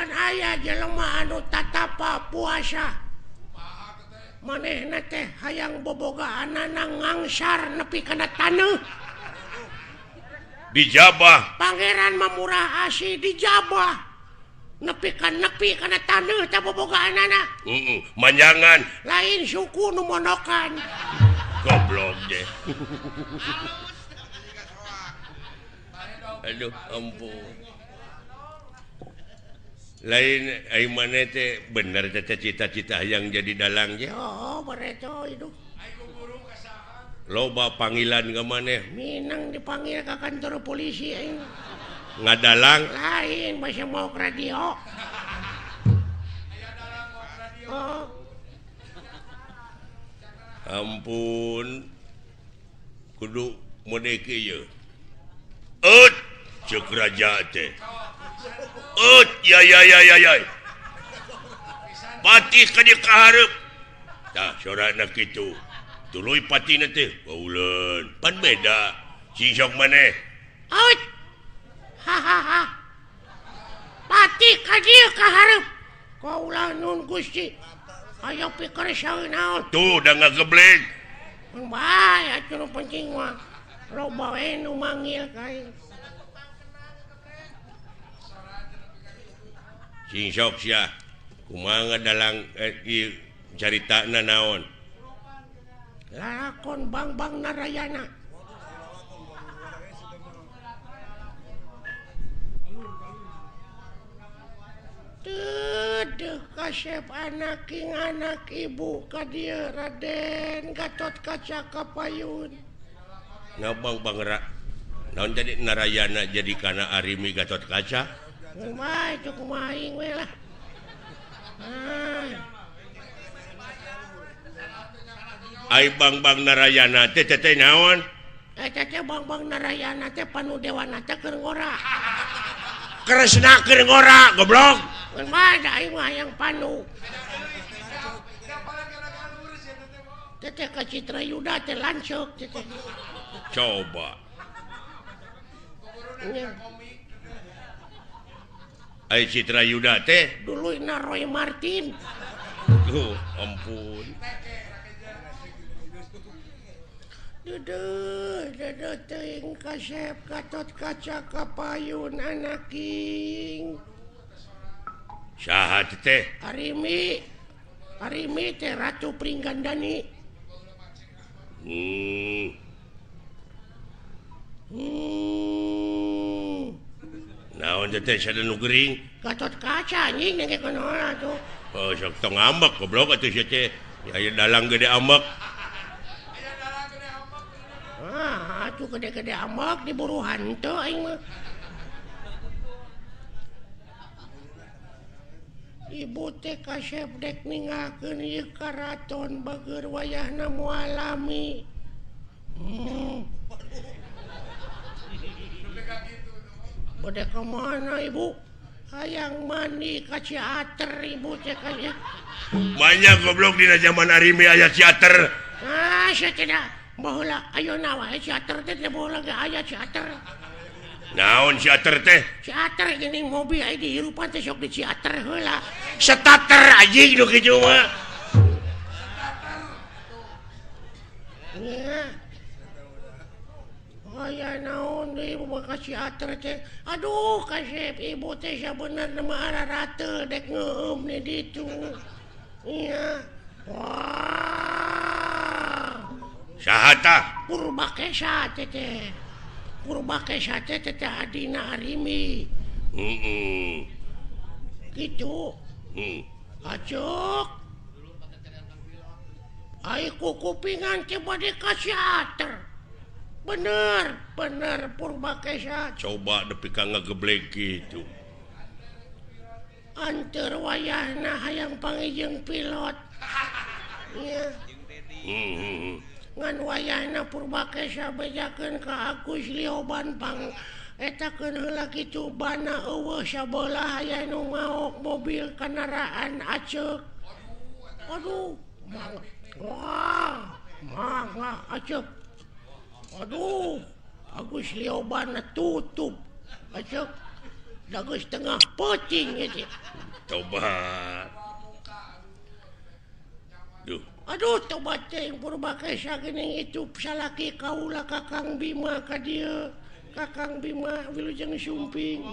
Pan aya jelema anu tatapa puasa manehna teh hayang bobogaanana ngangsar nepi kana taneuh dijabah Pangeran Mamurah Asih dijabah nepi kana taneuh teh bobogaanana manjangan lain suku nu monokan goblok deh aduh ampun lain ai maneh teh bener teh cita-cita yang jadi dalang ge bereto itu loba panggilan ke maneh minang dipanggil ke kantor polisi ngadalang lain masih mau ke radio ampun kudu mode kieu cek raja teh ya patih ka dieu kaharep tah sorana kitu tuluy patina teh kauleun pan beda sisok maneh hahaha patih ka dieu kaharep kaulah nun Gusti aya pikir saeunaon tuh da ngageblek bae atuh nu penting mah loba we nu manggil kae sing sok sia kumaha ngadalang ieu caritana naon lakon Bang Narayana Duh kasep anak ibu ka dieu Raden Gatot Kaca Kapayun ngabang bangera naon jadi Narayana jadi kana Arimi Gatot Kaca kumaha itu kumaha aing we lah ai Bang Narayana teh naon teh Bang Narayana teh panudewana teh keur ngora Kresna keur ngora goblok kumaha aing mah yang panu teh ka Citra Yuda teh lanceuk teh coba ai Citra Yuda teh dulu Roy Martin ampun Duduh teuing kasep Gatot Kaca Kapayun anak king saha teh Arimi teh Ratu Pringgandani naon teh sada nu gering Gatot Kaca anjing nenge konoha tuh sok tong ambek goblok atuh sia teh aya dalang gede ambek atuh gede-gede ambek diburu hanteu aing mah ibu teh kasep dek ningakeun ieu karaton bageur wayahna moal alami bade ka mana ibu hayang mandi ka Ciater ibu teh kaya banyak goblok dina zaman Arimi aya Ciater sia teh da baheula ayeuna wae Ciater teh baheula ge aya Ciater naon Ciater teh Ciater geuning mobil aya di hirupan teh sok di Ciater heula starter anjing nu kitu mah aya naon deui ibu ka Ciater teh aduh kasep ibu teh sabenerna mah ararateu dek ngeueum di ditu iya wah saha tah Purbakesa teh adina Arimi gitu acok ai kupingan teh bade ka Ciater bener Purbakesa coba nepi ka ngageblek gitu anteur wayahna hayang pangijeng pilot iya ngan wayahna Purbakesa bejakeun ka Agus Lioban pang etakeun heula kitu bana eueuh sabelah aya nu maok mobil kendaraan aceuk aduh wah aceuk aduh Agus Lioban tutup aceuk geus tengah pocing gitu. Tobat. Duh. Aduh, tobat teh Purbakesa geuning itu salaki kaula Kakang Bima ka dieu. Kakang Bima wilujeng sumping.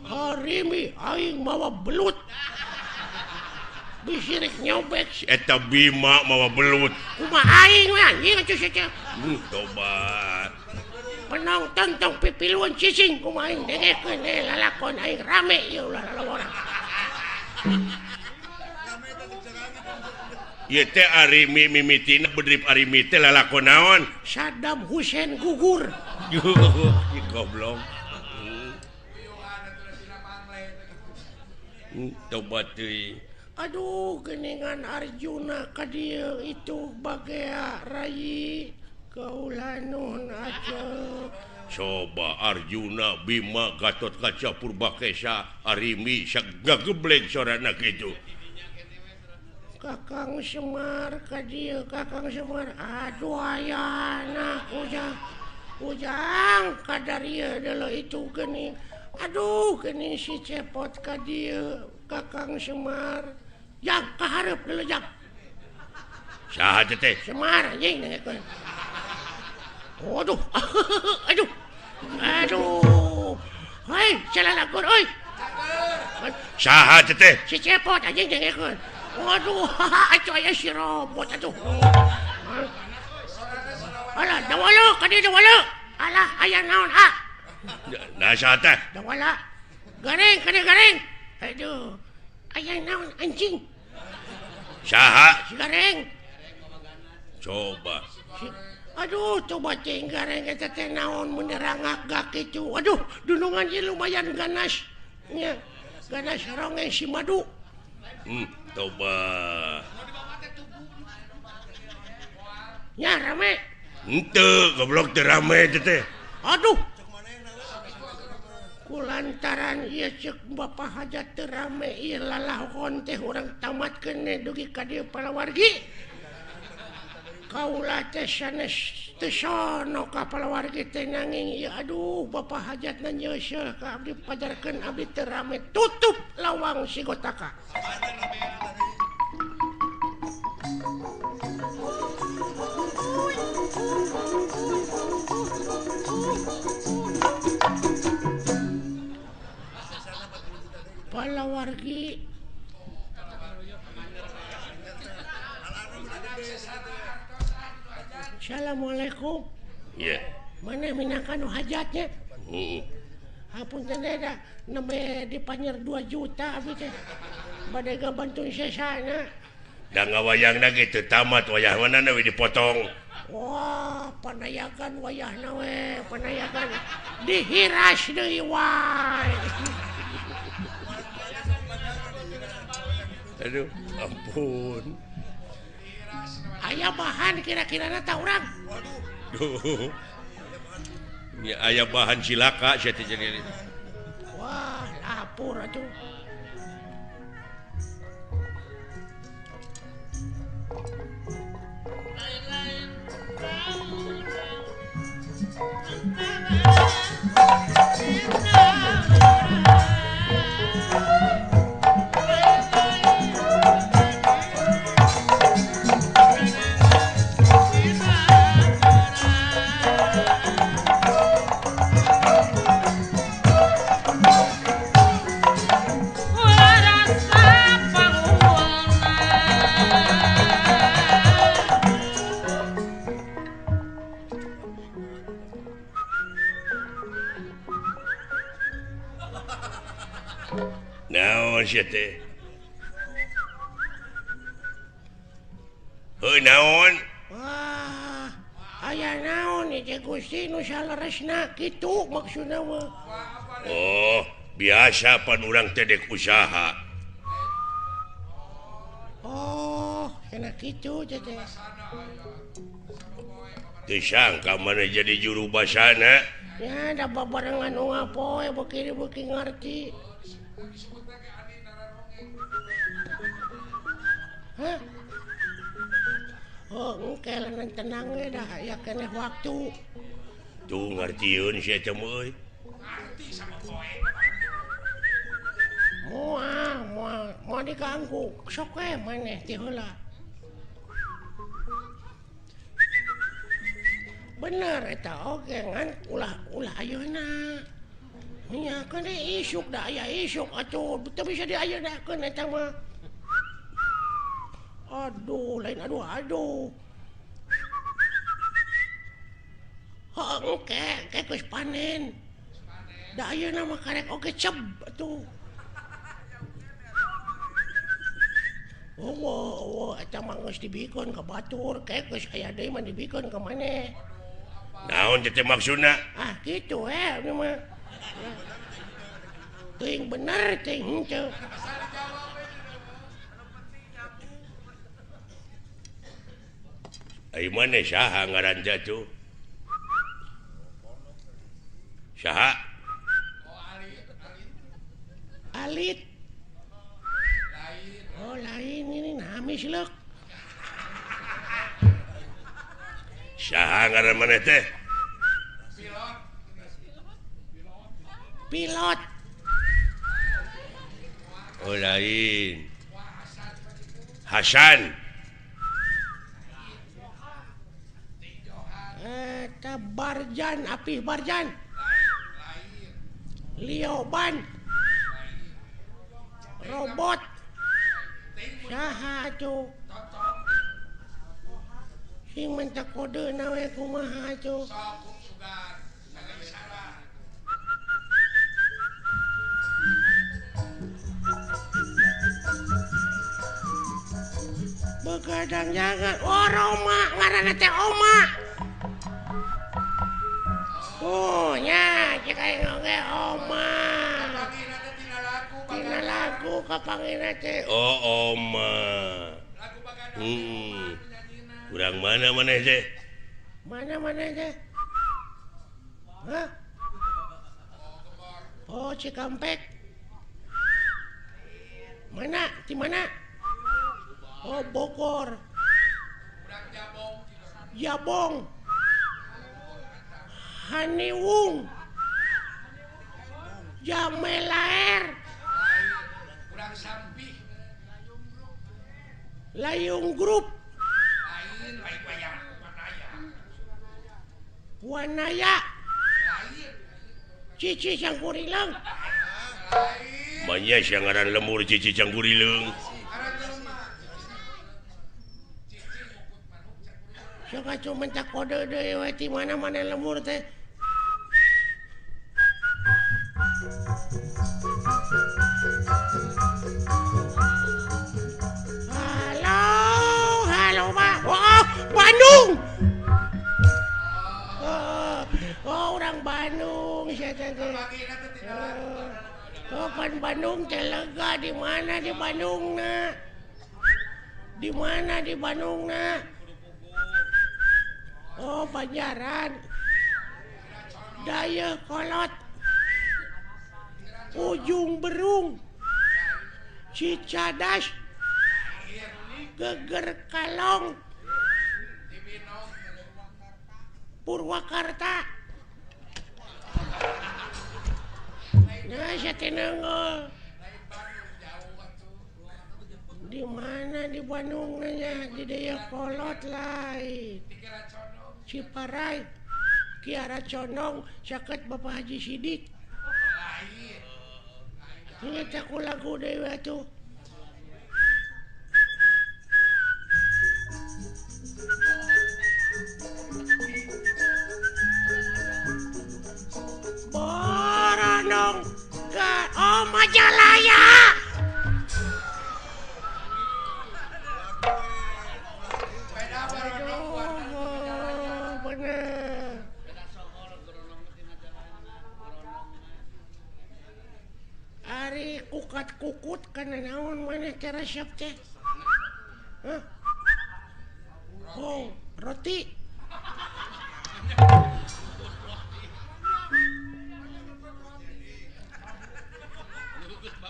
Harimi aing mawa belut. Bisirik nyobek. Eta Bima mawa belut. Kumaha aing we anjing atuh saja. Tobat. Penonton tong pipiluan cicing kumaha aing dengekeun lalakon aing rame ya ulah orang. Ieu teh ari mimitina bedrip ari teh lalakon naon? Saddam Hussein gugur. Goblok. Tobat deui. Aduh, geningan Arjuna ka dieu itu bagea rayi kaula nuhun aceu. Coba Arjuna, Bima, Gatot Kaca, Purbakesa, Arimi, gageblek sorana kitu. Kakang Semar ka dieu, Kakang Semar. Aduh ayana ujang kadarieu deuleu itu geuning. Aduh geuning si cepot ka dieu, Kakang Semar. Jang kaharep deuleu jang. Saha teh? Semar anjing dengekeun. Waduh. Aduh. Hei, salalagur euy. Saha teh? Si cepot anjing dengekeun. Waduh, atuh aya si robot atuh. Alah, dawala ka dieu dawala. Alah, aya naon ah? Nah saha teh? Dawala. Gareng ka dieu gareng. Aduh. Aya naon anjing? Saha? Si gareng. Coba. Aduh, coba cing gareng eta teh naon mun nerangak kitu. Aduh, dunungan ieu lumayan ganas. Nya, ganas rongeng si madu. Coba. Ya rame. Henteu, goblok teh rame teh. Aduh. Kulantaran ieu ceuk Bapak Hajat teu rame ieu lalahkon teh urang tamatkeun dugi ka dieu palawargi. Kaula teh sanes teu sono ka palawargi teh nanging ieu aduh Bapak Hajatna nyeuseul ka abdi pajarkeun abdi teu rame tutup lawang si Gotaka. Palawargi Assalamualaikum. Iya. Mana minakan hajatnya? Hapunten da nembe dipanyer 2 juta abdi teh. Bade gabantuin sesana. Da ngawayangna gitu tamat wayah manana we dipotong. Wah, panayagan wayahna we, panayagan. Dihiras deui wae. Aduh, ampun. Aya bahan kira-kira tah urang. Duh. Ya aya bahan cilaka sia teh jadi. Wah, lapur atuh. Naon sia teh? Heuh naon? Wah, aya naon ieu Gusti nu saleresna kitu maksudna mah. Oh, biasa pan urang teh dek usaha. Oh, cenah kitu teh. Teu sangka mana jadi juru basana. Ya, da babarengan nu ngapoe beuki ngarti. Hah? Oh, engke lanan tenang we dah aya keneh waktu. Tuh ngartieun sia teh euy. mau diganggu sok maneh ti heula bener eta oge ngan ulah ayeuna nya kan isuk da aya isuk atuh teu bisa diayeuna eta mah aduh lain aduh oke geus panen da ayeuna mah karek oge ceb atuh eta mah geus dibikeun ka batur geus aya deui mah dibikeun ka maneh naon teh maksudna kitu ini mah teuing bener teuing henteu ai maneh saha ngaran jatuh saha alit lain ini namis leuk saha ngaran maneh teh pilot lain Hasan eta Barjan Apih Barjan Lioban robot saha tuh sing minta kode nawe kumaha tuh begadang jangan Roma ngaranna teh Oma nya cek aing oge Oma tina lagu kapangina teh Oma urang mana maneh teh hah Cikampek mana di mana Bogor Jabong Haniwung Jamelaer Layung Grup Wanaya Cici Cangkurileung banyak yang ngaran lemur Cici Cangkurileung sok atuh minta kode deui we ti mana-mana lemur teh halo Pak Bandung orang Bandung sia teh pan Bandung teh lega di mana di Bandungna di Bandungna Banjaran Daya Kolot Ujung Berung Cicadas Geger Kalong Purwakarta nah satenengol di mana di Bandung nya di Daya Kolot lain Ciparai Kiara Condong saket Bapak Haji Sidik ini tak lagu dewa tuh Borondong ke Majalaya Ari kukat-kukut kana naon maneh teh resep teh roti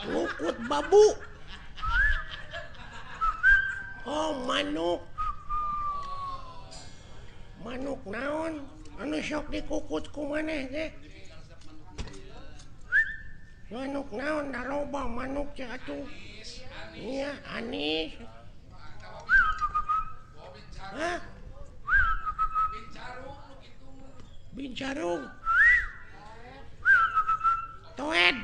Lukut babu manuk naon anu sok dikukut ku maneh teh manuk naon da loba manuk cek atuh iya anis hah bincarung toed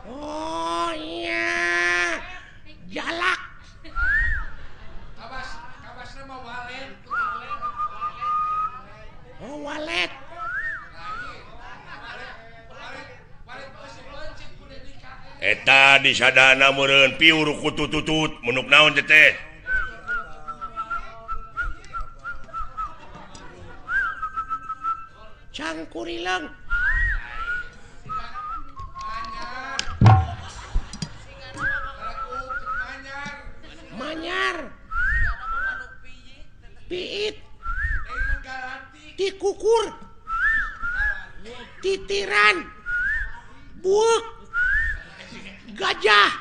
oh iya jalak oh walet eta di sadana meureun piur kutu tutut munuk naon teh cangkurileng manyar piit tikukur titiran buuk gajah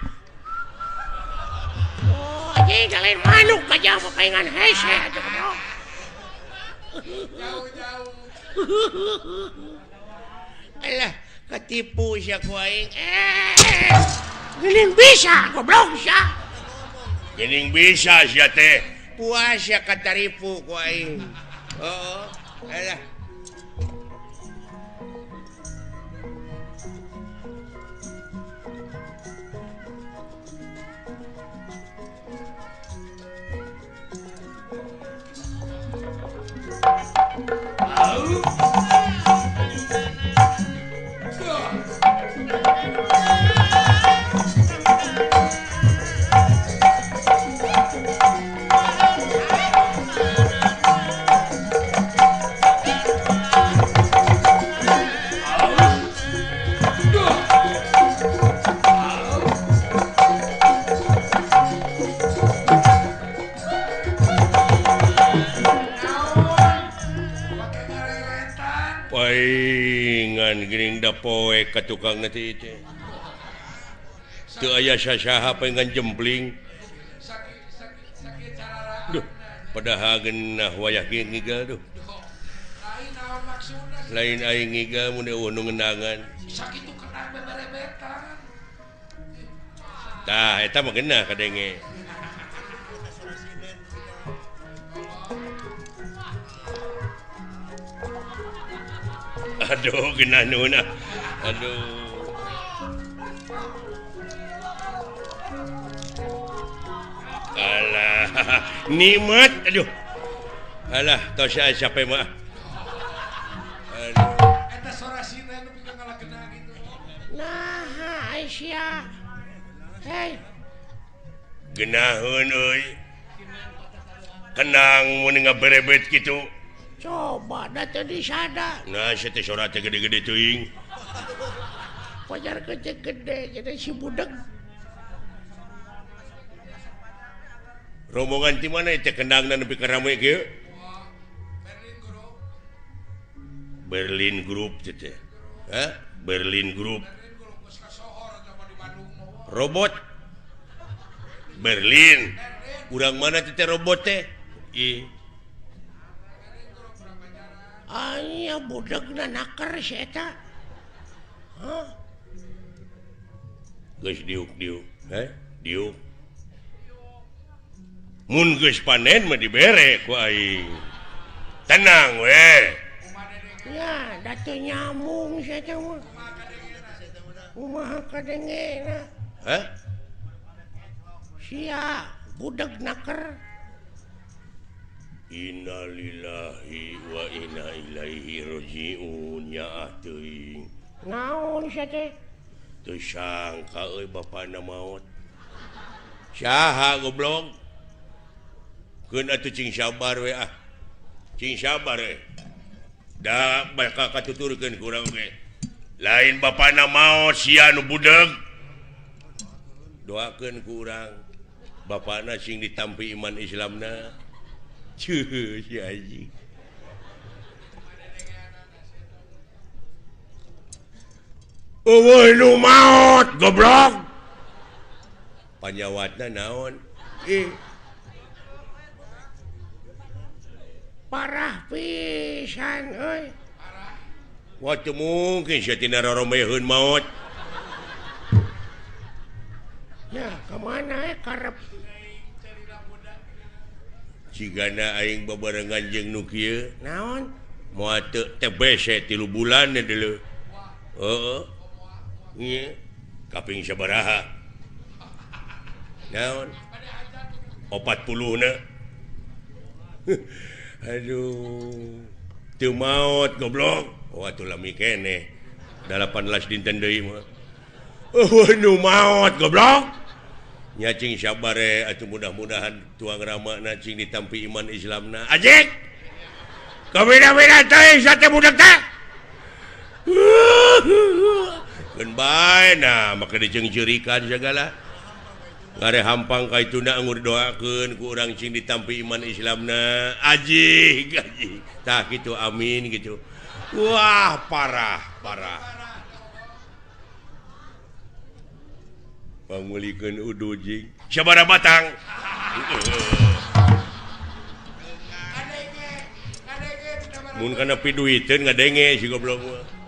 oh anjing lain manuk gajah papaingan hese aja bro alah ketipu sia ku aing geuning bisa goblok sia geuning bisa sia teh puas sia kataripu ku aing oh alah paingan geuning da poe ka tukang nanti teh teu aya sasaha paingan jempling duh padahal geunah wayah kieu ngigal duh lain aing ngigal mun eueuh nu ngendangan sakitu kenah beberebetan tah eta mah geunah kadenge aduh genah nuna aduh alah nikmat aduh alah tau siapa mah eta sorasina nu pikeun ngalakeuna gitu nah Aisyah hei geunaheun euy kenang mun ngaberebet kitu coba da teu disada nah sia teh sora teh gede-gede teuing pajar kecek gede jadi si budeg rombongan ti mana teh kendangna nepi ka rame kieu Berlin Group teh hah Berlin Group robot Berlin urang mana teh robot teh ih aya budegna naker si eta hah geus diuk-diuk diuk mun geus panen mah dibere ku aing tenang we ya da teu nyambung si eta mah kumaha kadengena hah sia budeg naker innalillahi wa inna ilaihi rajiun nya teuing naon sia teh teu sangka euy bapana maot saha goblok keun atuh cing sabar we cing sabar we da bakal katuturkeun ku urang ge lain bapana maot sia nu budeg doakeun ku urang bapana sing ditampi iman Islamna cuh si anjing eueuh nu maot goblok panyawatna naon parah pisan pisan euy. Waktu mungkin saya tina roromeheun maut. Ya, kemana karep Cigana aing babarengan jeung nu kieu. naon? Moal teu TBC 3 bulan dulu. Heeh. Nya. Kaping sabaraha? Naon? 40 na. Aduh. Teu maot goblok. Oh atuh lami keneh. 18 dinten deui mah. Nu maot goblok. Nya cing sabar atuh mudah-mudahan tuang ramana cing ditampi iman Islamna. Ajik. Kabeda-beda teh sate budak teh. Keun bae nah maka dijeung-jeurikan segala. Ngare hampang ka ituna ngur doakeun ku urang cing ditampi iman Islamna. Ajik. Tah kitu amin gitu. Wah, parah. Pangulikeun udu jing. Sabaraha batang? Mun kana piduiteun ngadenge si goblok mah.